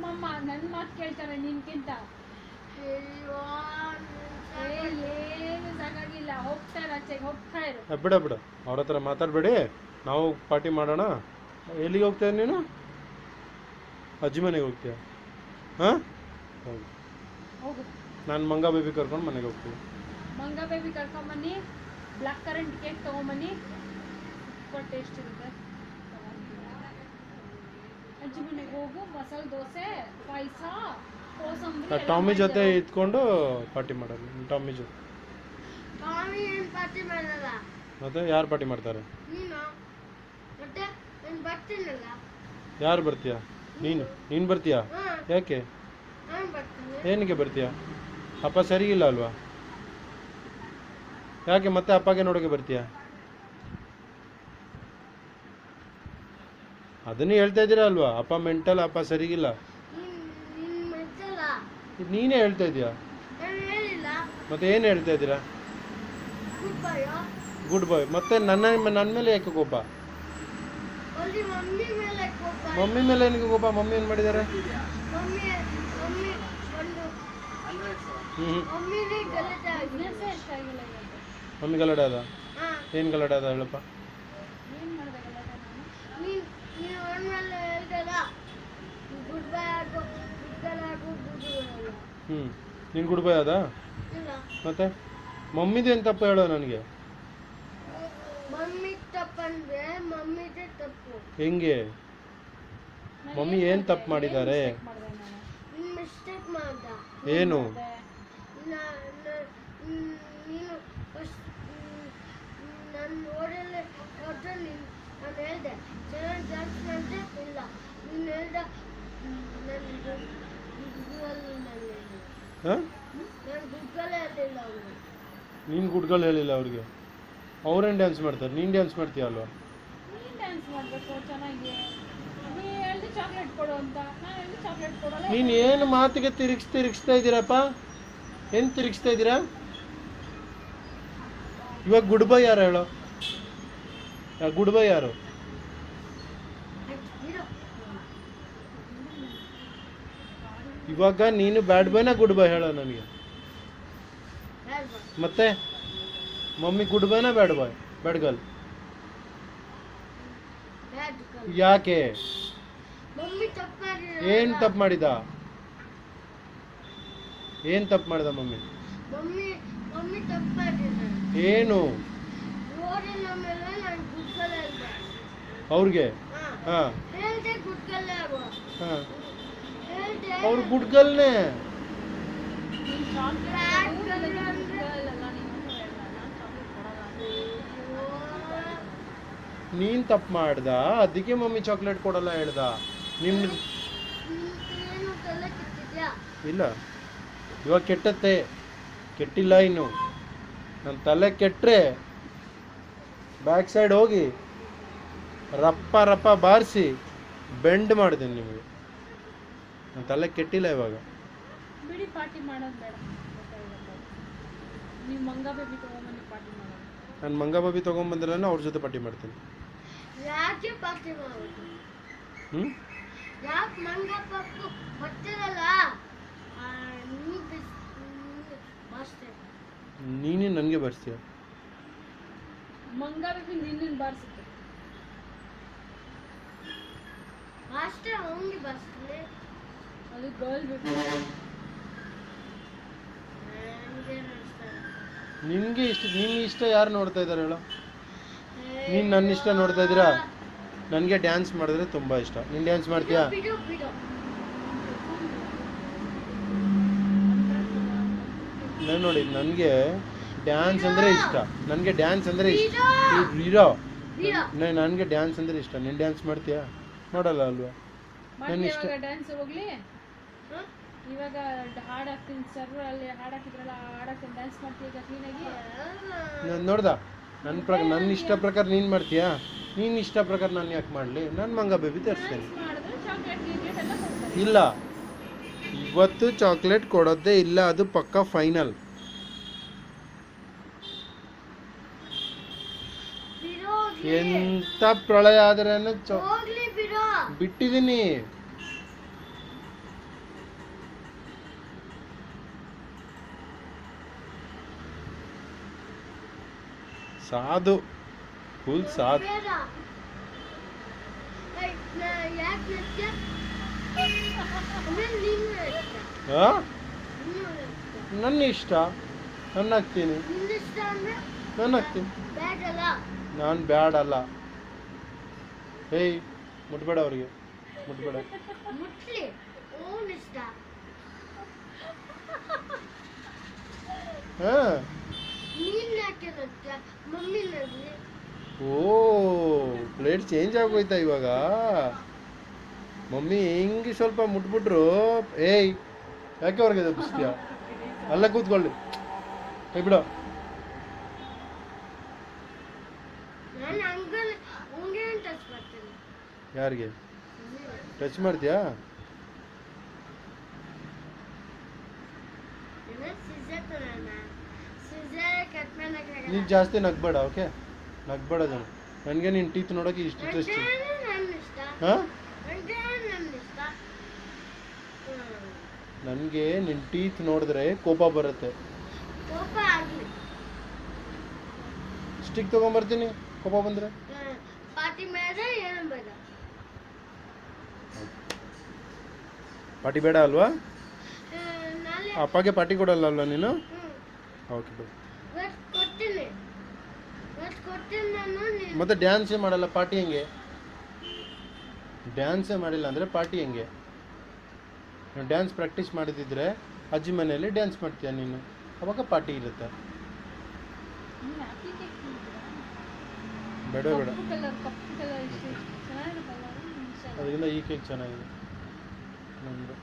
ನಮ್ಮಮ್ಮ ನನ್ನ ಮಾತು ಕೇಳ್ತಾರೆ ನಿನ್ಕಿಂತ. ಏನು ಸಾಕಾಗಿಲ್ಲ, ಹೋಗ್ತಾ ಇರು ಆಚೆಗೆ, ಹೋಗ್ತಾ ಇರು. ಬಿಡ ಬಿಡ, ಅವ್ರ ಹತ್ರ ಮಾತಾಡಬೇಡಿ. ನಾವು ಪಾರ್ಟಿ ಮಾಡೋಣ. ಎಲ್ಲಿಗೆ ಹೋಗ್ತಾ ನೀನು? ಅಜ್ಜಿ ಮನೆಗೆ ಹೋಗ್ತೀಯ? ಹಾಂ, ಹೌದು. ಹೋಗು. ನಾನು ಮಂಗ ಬೇಬಿ ಕರ್ಕೊಂಡು ಮನೆಗೆ ಹೋಗ್ತೀವಿ. ಮಂಗ ಬೇಬಿ ಕರ್ಕೊಂಬನ್ನಿ, ಬ್ಲ್ಯಾಕ್ ಕರೆಂಟ್ ಕೇಕ್ ತೊಗೊಂಬನ್ನಿ, ಸೂಪರ್ ಟೇಸ್ಟ್ ಇರುತ್ತೆ. ಅಜ್ಜಿ ಮನೆಗೆ ಹೋಗು, ಮಸಾಲೆ ದೋಸೆ, ಪಾಯಸ, ಕೋಸಂಬರಿ. ಟಾಮಿ ಜೊತೆ ಇದ್ಕೊಂಡು ಪಾರ್ಟಿ ಮಾಡೋದು. ಟಾಮಿ ಜೊತೆ ಮತ್ತೆ ಯಾರು ಪಾರ್ಟಿ ಮಾಡ್ತಾರೆ? ಯಾರು ಬರ್ತೀಯಾ? ನೀನು ಬರ್ತೀಯಾ? ಯಾಕೆ? ಏನಕ್ಕೆ ಬರ್ತೀಯಾ? ಅಪ್ಪ ಸರಿಗಿಲ್ಲ ಅಲ್ವಾ? ಯಾಕೆ ಮತ್ತೆ ಅಪ್ಪಗೆ ನೋಡೋಕೆ ಬರ್ತೀಯಾ? ಅದನ್ನೇ ಹೇಳ್ತಾ ಇದ್ದೀರಾ ಅಲ್ವಾ? ಅಪ್ಪ ಮೆಂಟಲ್, ಅಪ್ಪ ಸರಿಗಿಲ್ಲ. ನೀನೇ ಹೇಳ್ತಾ ಇದೀಯಾ ಮತ್ತೆ? ಏನು ಹೇಳ್ತಾ ಇದ್ದೀರಾ? ಗುಡ್ ಬಾಯ್. ಮತ್ತೆ ನನ್ನ ಮೇಲೆ ಯಾಕೆ ಕೋಪ? ಮಮ್ಮಿ ಮೇಲೆ ಏನಕ್ಕೆ ಕೋಪ? ಮಮ್ಮಿ ಏನು ಮಾಡಿದ್ದಾರೆ? ಮಮ್ಮಿ ಗಲಾಟೆ ಅದ? ಏನು ಗಲಾಟೆ ಅದ ಹೇಳಪ್ಪ? ನೀನು ಗುಡ್ ಬಾಯ್ ಅದ? ಮತ್ತೆ ಮಮ್ಮಿದು ಏನು ತಪ್ಪು ಹೇಳೋ ನನಗೆ? ಹೆಂಗೆ? ಮಮ್ಮಿ ಏನು ತಪ್ಪು ಮಾಡಿದ್ದಾರೆ? ಏನು? ನೀನು ಗುಡ್ಗಳು ಹೇಳಿಲ್ಲ ಅವ್ರಿಗೆ? ಅವ್ರೇನು ಡ್ಯಾನ್ಸ್ ಮಾಡ್ತಾರೆ? ನೀನು ಡ್ಯಾನ್ಸ್ ಮಾಡ್ತೀಯ ಅಲ್ವಾ? ನೀನು ಏನು ಮಾತಿಗೆ ತಿರುಗಿಸ್ತಾ ಇದ್ದೀರಪ್ಪ? ಏನು ತಿರುಗಿಸ್ತಾ ಇದ್ದೀರಾ? ಇವಾಗ ಗುಡ್ ಬೈ ಯಾರು ಹೇಳೋ? ಗುಡ್ ಬೈ ಯಾರು? ಇವಾಗ ನೀನು ಬ್ಯಾಡ್ ಬಾಯ್ನ ಗುಡ್ ಬೈ ಹೇಳೋ ನನಗೆ? ಮತ್ತೆ ಮಮ್ಮಿ ಗುಡ್ ಬಾಯ್ನ ಬ್ಯಾಡ್ ಬಾಯ್? Bad girl? ಯಾಕೆ? ಏನು ತಪ್ಪು ಮಾಡಿದ? ಏನು ತಪ್ಪು ಮಾಡಿದ ಮಮ್ಮಿ? ಏನು ಅವ್ರಿಗೆ? ಹಾಂ, ಹಾಂ, ಅವ್ರು ಗುಡ್ಗಲ್ನೇ. ನೀನು ತಪ್ಪು ಮಾಡ್ದ, ಅದಕ್ಕೆ ಮಮ್ಮಿ ಚಾಕ್ಲೇಟ್ ಕೊಡಲ್ಲ ಹೇಳ್ದ. ನಿಮ್ಮ ಇಲ್ಲ, ಇವಾಗ ಕೆಟ್ಟತ್ತೆ. ಕೆಟ್ಟಿಲ್ಲ ಇನ್ನು. ನನ್ನ ತಲೆ ಕೆಟ್ಟರೆ ಬ್ಯಾಕ್ ಸೈಡ್ ಹೋಗಿ ರಪ್ಪ ರಪ್ಪ ಬಾರಿಸಿ ಬೆಂಡ್ ಮಾಡ್ತೀನಿ ನಿಮಗೆ. ನನ್ನ ತಲೆ ಕೆಟ್ಟಿಲ್ಲ ಇವಾಗ. ಬಿಡಿ, ಪಾರ್ಟಿ ಮಾಡೋದು ಬೇಡ. ನೀವು ಮಂಗ ಬೇಬಿ ತಗೊಂಬನ್ನಿ, ಪಾರ್ಟಿ ಮಾಡೋದು. ನಾನು ಮಂಗ ಬೇಬಿ ತೊಗೊಂಬಂದ್ರೆ ಅವ್ರ ಜೊತೆ ಪಾರ್ಟಿ ಮಾಡ್ತೀನಿ. ಯಾಕೆ ಪಾರ್ಟಿ ಮಾಡೋದು? ಯಾಕೆ ಮಂಗ ಪಪ್ಪು ಬರ್ತಿರಲ್ಲ? ನೀನೇ ನನಗೆ ಬರ್ತೀಯ? ಮಂಗ ಬೇಬಿ ನಿನ್ನನ್ನು ಬಾರಿಸುತ್ತೆ. ಮಾಸ್ಟರ್ ಅವನಿಗೆ ಬರ್ಸ್ತೀನಿ. ಅದು ಗರ್ಲ್ ಬೇಬಿ. ನಿನಗೆ ಇಷ್ಟ, ನಿನ್ನ ಇಷ್ಟ ಯಾರು ನೋಡ್ತಾ ಇದ್ದಾರೆ ಹೇಳೋ? ನೀನು ನನ್ನ ಇಷ್ಟ ನೋಡ್ತಾ ಇದ್ದೀರಾ? ನನಗೆ ಡ್ಯಾನ್ಸ್ ಮಾಡಿದ್ರೆ ತುಂಬ ಇಷ್ಟ. ನೀನು ಡ್ಯಾನ್ಸ್ ಮಾಡ್ತೀಯಾ? ನಾನು ನೋಡಿ, ನನಗೆ ಡ್ಯಾನ್ಸ್ ಅಂದರೆ ಇಷ್ಟ. ನನಗೆ ಡ್ಯಾನ್ಸ್ ಅಂದರೆ ಇಷ್ಟ. ಹೀರೋ, ನನಗೆ ಡ್ಯಾನ್ಸ್ ಅಂದರೆ ಇಷ್ಟ. ನೀನು ಡ್ಯಾನ್ಸ್ ಮಾಡ್ತೀಯಾ? ಮಾಡಲ್ಲ ಅಲ್ವಾ? ನನ್ನ ಇಷ್ಟ. ಡ್ಯಾನ್ಸ್ ಹೋಗ್ಲಿ. ಇವಾಗ ಹಾಡು ಹಾಕ್ತೀನಿ, ಸರ್ ಅಲ್ಲಿ ಹಾಡು ಹಾಕಿದ್ರಲ್ಲ, ಹಾಡು ಹಾಕ್ತೀನಿ, ಡ್ಯಾನ್ಸ್ ಮಾಡ್ತೀಯ ಈಗ ಕ್ಲೀನಾಗಿ? ನಾನು ನೋಡ್ದ, ನನ್ನ ಇಷ್ಟ ಪ್ರಕಾರ ನೀನು ಮಾಡ್ತೀಯಾ? ನೀನು ಇಷ್ಟ ಪ್ರಕಾರ ನಾನು ಯಾಕೆ ಮಾಡಲಿ? ನಾನು ಮಂಗ ಬೇಬಿ ತರಿಸ್ತೇನೆ. ಇಲ್ಲ, ಇವತ್ತು ಚಾಕ್ಲೇಟ್ ಕೊಡೋದೇ ಇಲ್ಲ, ಅದು ಪಕ್ಕಾ ಫೈನಲ್. ಎಂತ ಪ್ರಳಯ ಆದರೆ ಬಿಟ್ಟಿದ್ದೀನಿ. ಸಾಧು ಫುಲ್ ಸಾಧು. ಬೇಡ ಯಾಕೆ ನೃತ್ಯ ನಿನ್ನ ಇಷ್ಟ ಹಾ ನಿನ್ನ ಇಷ್ಟ ನನ್ನ ಇಷ್ಟ, ನನ್ನ ಹಾಕ್ತೀನಿ, ನಿನ್ನ ಇಷ್ಟ ಅಂದ್ರೆ ನನ್ನ ಹಾಕ್ತೀನಿ. ಬೇಡಲ್ಲ ನಾನು ಬ್ಯಾಡಲ್ಲ. ಏಯ್ ಮುಟ್ಬೇಡ ಅವ್ರಿಗೆ, ಮುಟ್ಬೇಡ. ಮುಟ್ಲಿ ಓನ್ ಇಷ್ಟ ಹಾ ನೀನ್ ಯಾಕೆ ನೃತ್ಯ ಮಮ್ಮಿ ನಗ್ಲಿ ಓ ಪ್ಲೇಟ್ ಚೇಂಜ್ ಆಗೋಯ್ತಾ ಇವಾಗ. ಮಮ್ಮಿ ಹಿಂಗೆ ಸ್ವಲ್ಪ ಮುಟ್ಬಿಟ್ರು. ಏಯ್ ಯಾಕೆ ಅವ್ರಿಗೆ ತಪ್ಪಿಸ್ತೀಯ? ಅಲ್ಲ ಕೂತ್ಕೊಳ್ಳಿ, ಕೈ ಬಿಡು. ನಾನು ಹಂಗಲ್ಲ ಹಂಗೆ ಟಚ್ ಮಾಡ್ತೀನಿ ಯಾರಿಗೆ ಟಚ್ ಮಾಡ್ತೀಯಾ? ಸಿಜರ್ ತಗೋಣ ಸಿಜರ್ ಕಟ್ ಮಾಡಕ್ಕಾಗಲ್ಲ ನೀನು ಜಾಸ್ತಿ ನಗ್ಬೇಡ, ಓಕೆ? ನಗ್ಬೇಡ ಜನ. ನನಗೆ ನಿನ್ನ ಟೀತ್ ನೋಡೋಕೆ ಇಷ್ಟು ಇಂಟ್ರೆಸ್ಟ್. ನನ್ನ ಇಷ್ಟ ಹಾಂ ನನ್ನ ಇಷ್ಟ ನನಗೆ ನಿನ್ನ ಟೀತ್ ನೋಡಿದ್ರೆ ಕೋಪ ಬರುತ್ತೆ. ಕೋಪ ಆಗ್ಲಿ ಸ್ಟಿಕ್ ತೊಗೊಂಬರ್ತೀನಿ ಕೋಪ ಬಂದರೆ. ಪಾರ್ಟಿ ಮೇಲೆ ಏನು ಬೇಡ ಪಾರ್ಟಿ ಬೇಡ ಅಲ್ವಾ? ನಾಳೆ ಅಪ್ಪಗೆ ಪಾರ್ಟಿ ಕೊಡಲ್ಲ ಅಲ್ವಾ ನೀನು? ಓಕೆ ಬಿಡು. ಕೊಡ್ತೀನಿ ಕೊಡ್ತೀನಿ ನಾನು ಮತ್ತೆ ಡ್ಯಾನ್ಸೇ ಮಾಡಲ್ಲ, ಪಾರ್ಟಿ ಹೆಂಗೆ? ಡ್ಯಾನ್ಸೇ ಮಾಡಿಲ್ಲ ಅಂದರೆ ಪಾರ್ಟಿ ಹೆಂಗೆ? ಡ್ಯಾನ್ಸ್ ಪ್ರಾಕ್ಟೀಸ್ ಮಾಡಿದಿದ್ರೆ ಅಜ್ಜಿ ಮನೆಯಲ್ಲಿ ಡ್ಯಾನ್ಸ್ ಮಾಡ್ತೀಯ ನೀನು, ಅವಾಗ ಪಾರ್ಟಿ ಇರುತ್ತೆ. ನೀನು ಆ್ಯಪಲ್ ಕೇಕ್ ತಿಂತೀರಾ? ಬೇಡ ಬೇಡ, ಕಪ್ಪು ಕಲರ್ ಇಷ್ಟು ಚೆನ್ನಾಗಿರುತ್ತಲ್ಲ ಅದರಿಂದ ಈ ಕೇಕ್ ಚೆನ್ನಾಗಿದೆ. ನಮ್ಮದು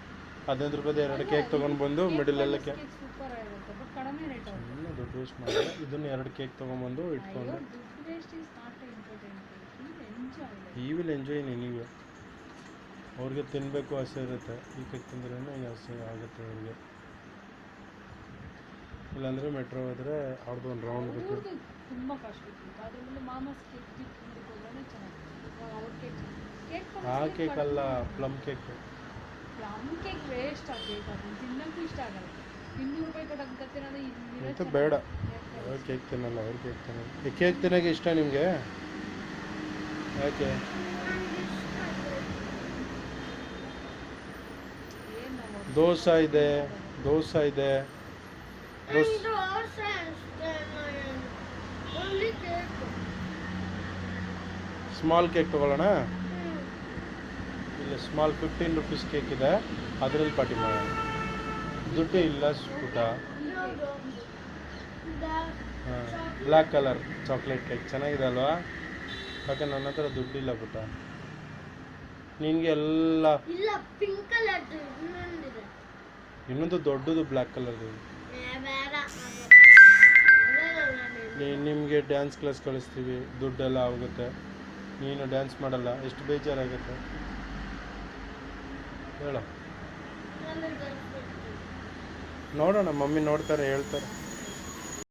15 ರೂಪಾಯಿದು 2 ಕೇಕ್ ತೊಗೊಂಡು ಬಂದು ಮಿಡಲೆಲ್ಲ ಕೇಕ್. ಸೂಪರ್ ಆಗಿರುತ್ತೆ ಬಟ್ ಕಡಿಮೆ ರೇಟ್ ಆಗುತ್ತೆ. ಇನ್ನೂ ದುಡ್ಡು ವೇಸ್ಟ್ ಮಾಡಿಲ್ಲ. ಇದನ್ನು 2 ಕೇಕ್ ತೊಗೊಂಬಂದು ಇಟ್ಕೊಂಡು ದುಡ್ಡು waste is not important. Enjoy ಈ ವಿಲ್ ಎಂಜಾಯ್ ನೀವು. ಅವ್ರಿಗೆ ತಿನ್ನಬೇಕು ಆಸೆ ಇರುತ್ತೆ, ಈ ಕೇಕ್ ತಿಂದ್ರೇ ಈ ಆಸೆ ಆಗುತ್ತೆ ಅವ್ರಿಗೆ. ಇಲ್ಲಾಂದರೆ ಮೆಟ್ರೋ ಹೋದರೆ ಅವ್ರದ್ದು ಒಂದು ರೌಂಡ್ ಬೇಕು. ತುಂಬ ಕಾಸ್ಟ್ ಇತ್ತು. ಅದರಲ್ಲಿ ಮಾಮಸ್ ಕೇಕ್ ತಿಂದ್ಕೊಂಡ್ರೆ ಚೆನ್ನಾಗಿತ್ತು. ಅವ್ರ ಕೇಕ್ ಆ ಕೇಕ್ ಅಲ್ಲ, plum cake. Plum cake waste ಆ ಕೇಕ್, ಅದನ್ನು ತಿನ್ನೋಕ್ಕೂ ಇಷ್ಟ ಆಗಲ್ಲ. 200 ರೂಪಾಯಿ ಕೊಟ್ಟು ಕತ್ತಿರೋದು ಅಂತ ಬೇಡ, ಅವ್ರ ಕೇಕ್ ತಿನ್ನಲ್ಲ, ಅವ್ರ ಕೇಕ್ ತಿನ್ನಲ್ಲ. ಈ ಕೇಕ್ ತಿನ್ನೋಕೆ ಇಷ್ಟ ನಿಮಗೆ? ಯಾಕೆ? ದೋಸೆ ಇದೆ, ದೋಸೆ ಇದೆ, ಸ್ಮಾಲ್ ಕೇಕ್ ತೊಗೊಳ್ಳೋಣ. ಇಲ್ಲ ಸ್ಮಾಲ್ 15 ರುಪೀಸ್ ಕೇಕ್ ಇದೆ, ಅದರಲ್ಲಿ ಪಾರ್ಟಿ ಮಾಡೋಣ. ದುಡ್ಡು ಇಲ್ಲ ಪುಟ. ಹಾಂ ಬ್ಲ್ಯಾಕ್ ಕಲರ್ ಚಾಕ್ಲೇಟ್ ಕೇಕ್ ಚೆನ್ನಾಗಿದೆ ಅಲ್ವಾ? ಯಾಕೆ ನನ್ನ ಹತ್ರ ದುಡ್ಡಿಲ್ಲ ಪುಟ. ನಿನಗೆ ಎಲ್ಲ ಇಲ್ಲ ಪಿಂಕ್ ಕಲರ್ ಇನ್ನೊಂದಿದೆ ಇನ್ನೊಂದು ದೊಡ್ಡದು ಬ್ಲ್ಯಾಕ್ ಕಲರ್ದು. ಬೇಡ ನಿಮಗೆ ಡ್ಯಾನ್ಸ್ ಕ್ಲಾಸ್ ಕಳಿಸ್ತೀವಿ, ದುಡ್ಡೆಲ್ಲ ಆಗುತ್ತೆ, ನೀನು ಡ್ಯಾನ್ಸ್ ಮಾಡಲ್ಲ, ಎಷ್ಟು ಬೇಜಾರಾಗುತ್ತೆ ಹೇಳು. ನೋಡೋಣ, ಮಮ್ಮಿ ನೋಡ್ತಾರೆ ಹೇಳ್ತಾರೆ.